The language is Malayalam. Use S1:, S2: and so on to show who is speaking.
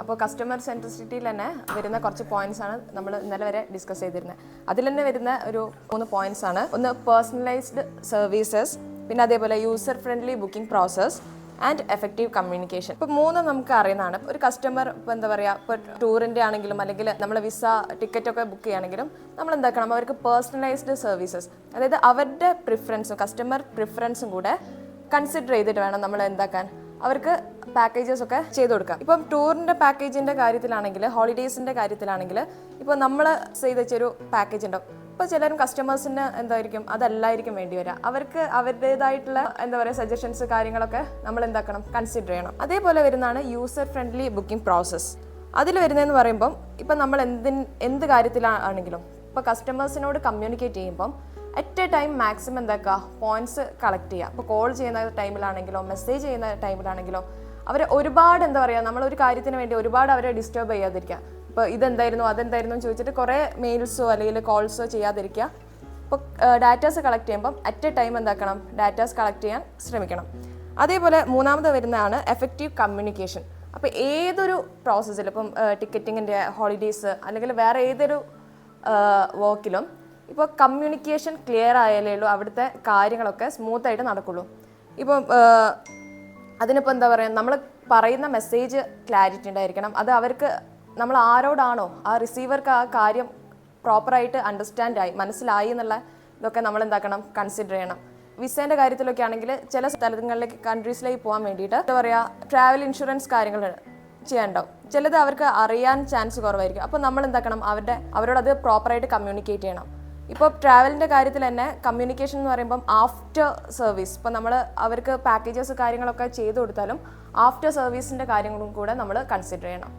S1: അപ്പോൾ കസ്റ്റമർ സെൻട്രിസിറ്റിയിൽ തന്നെ വരുന്ന കുറച്ച് പോയിന്റ്സ് ആണ് നമ്മൾ ഇന്നലെ വരെ ഡിസ്കസ് ചെയ്തിരുന്നത്. അതിൽ തന്നെ വരുന്ന ഒരു 3 പോയിന്റ്സ് ആണ്. ഒന്ന് പേഴ്സണലൈസ്ഡ് സർവീസസ്, പിന്നെ അതേപോലെ user friendly booking process and effective communication. ഇപ്പോൾ 3 നമുക്ക് അറിയുന്നതാണ്. ഒരു കസ്റ്റമർ ഇപ്പോൾ എന്താ പറയുക, ഇപ്പോൾ ടൂറിൻ്റെ ആണെങ്കിലും അല്ലെങ്കിൽ നമ്മൾ വിസ ടിക്കറ്റൊക്കെ ബുക്ക് ചെയ്യുകയാണെങ്കിലും നമ്മൾ എന്താക്കണം, അവർക്ക് പേഴ്സണലൈസ്ഡ് സർവീസസ്, അതായത് അവരുടെ പ്രിഫറൻസും കസ്റ്റമർ പ്രിഫറൻസും കൂടെ കൺസിഡർ ചെയ്തിട്ട് വേണം നമ്മൾ എന്താക്കാൻ, അവർക്ക് പാക്കേജസ് ഒക്കെ ചെയ്ത് കൊടുക്കാം. ഇപ്പം ടൂറിൻ്റെ പാക്കേജിൻ്റെ കാര്യത്തിലാണെങ്കിൽ, ഹോളിഡേയ്സിൻ്റെ കാര്യത്തിലാണെങ്കിൽ ഇപ്പോൾ നമ്മൾ ചെയ്ത് വെച്ചൊരു പാക്കേജ് ഉണ്ടാവും. ഇപ്പോൾ ചിലരും കസ്റ്റമേഴ്സിന് എന്തായിരിക്കും അതല്ലായിരിക്കും വേണ്ടി വരിക, അവർക്ക് അവരുടേതായിട്ടുള്ള എന്താ പറയുക സജഷൻസ് കാര്യങ്ങളൊക്കെ നമ്മൾ എന്താക്കണം, കൺസിഡർ ചെയ്യണം. അതേപോലെ വരുന്നതാണ് യൂസർ ഫ്രണ്ട്ലി ബുക്കിംഗ് പ്രോസസ്സ്. അതിൽ വരുന്നതെന്ന് പറയുമ്പം ഇപ്പം നമ്മൾ എന്ത് കാര്യത്തിലാണെങ്കിലും ഇപ്പോൾ കസ്റ്റമേഴ്സിനോട് കമ്മ്യൂണിക്കേറ്റ് ചെയ്യുമ്പം അറ്റ് എ ടൈം മാക്സിമം എന്താക്കുക, പോയിന്റ്സ് കളക്ട് ചെയ്യുക. ഇപ്പോൾ കോൾ ചെയ്യുന്ന ടൈമിലാണെങ്കിലോ മെസ്സേജ് ചെയ്യുന്ന ടൈമിലാണെങ്കിലോ അവരെ ഒരുപാട് എന്താ പറയുക, നമ്മളൊരു കാര്യത്തിന് വേണ്ടി ഒരുപാട് അവരെ ഡിസ്റ്റർബ് ചെയ്യാതിരിക്കുക. ഇപ്പോൾ ഇതെന്തായിരുന്നു അതെന്തായിരുന്നു എന്ന് ചോദിച്ചിട്ട് കുറേ മെയിൽസോ അല്ലെങ്കിൽ കോൾസോ ചെയ്യാതിരിക്കുക. ഇപ്പോൾ ഡാറ്റാസ് കളക്ട് ചെയ്യുമ്പം അറ്റ് എ ടൈം എന്താക്കണം, ഡാറ്റാസ് കളക്ട് ചെയ്യാൻ ശ്രമിക്കണം. അതേപോലെ മൂന്നാമത് വരുന്നതാണ് എഫക്റ്റീവ് കമ്മ്യൂണിക്കേഷൻ. അപ്പോൾ ഏതൊരു പ്രോസസ്സിൽ ഇപ്പം ടിക്കറ്റിങ്ങിൻ്റെ, ഹോളിഡേയ്സ് അല്ലെങ്കിൽ വേറെ ഏതൊരു വർക്കിലും ഇപ്പോൾ കമ്മ്യൂണിക്കേഷൻ ക്ലിയർ ആയാലേ ഉള്ളൂ അവിടുത്തെ കാര്യങ്ങളൊക്കെ സ്മൂത്തായിട്ട് നടക്കുള്ളൂ. ഇപ്പം അതിനിപ്പോൾ എന്താ പറയുക, നമ്മൾ പറയുന്ന മെസ്സേജ് ക്ലാരിറ്റി ഉണ്ടായിരിക്കണം. അത് അവർക്ക് നമ്മൾ ആരോടാണോ ആ റിസീവർക്ക് ആ കാര്യം പ്രോപ്പറായിട്ട് മനസ്സിലായി എന്നുള്ള ഇതൊക്കെ നമ്മൾ എന്താക്കണം, കൺസിഡർ ചെയ്യണം. വിസേൻ്റെ കാര്യത്തിലൊക്കെ ആണെങ്കിൽ ചില സ്ഥലങ്ങളിലേക്ക് കൺട്രീസിലേക്ക് പോകാൻ വേണ്ടിയിട്ട് എന്താ പറയുക, ട്രാവൽ ഇൻഷുറൻസ് കാര്യങ്ങൾ ചെയ്യാനുണ്ടാവും. ചിലത് അവർക്ക് അറിയാൻ ചാൻസ് കുറവായിരിക്കും. അപ്പോൾ നമ്മൾ എന്താക്കണം, അവരോട് അത് പ്രോപ്പറായിട്ട് കമ്മ്യൂണിക്കേറ്റ് ചെയ്യണം. ഇപ്പോൾ ട്രാവലിൻ്റെ കാര്യത്തിൽ തന്നെ കമ്മ്യൂണിക്കേഷൻ എന്ന് പറയുമ്പം ആഫ്റ്റർ സർവീസ്, ഇപ്പോൾ നമ്മൾ അവർക്ക് പാക്കേജസ് കാര്യങ്ങളൊക്കെ ചെയ്തു കൊടുത്താലും ആഫ്റ്റർ സർവീസിൻ്റെ കാര്യങ്ങളും കൂടെ നമ്മൾ കൺസിഡർ ചെയ്യണം.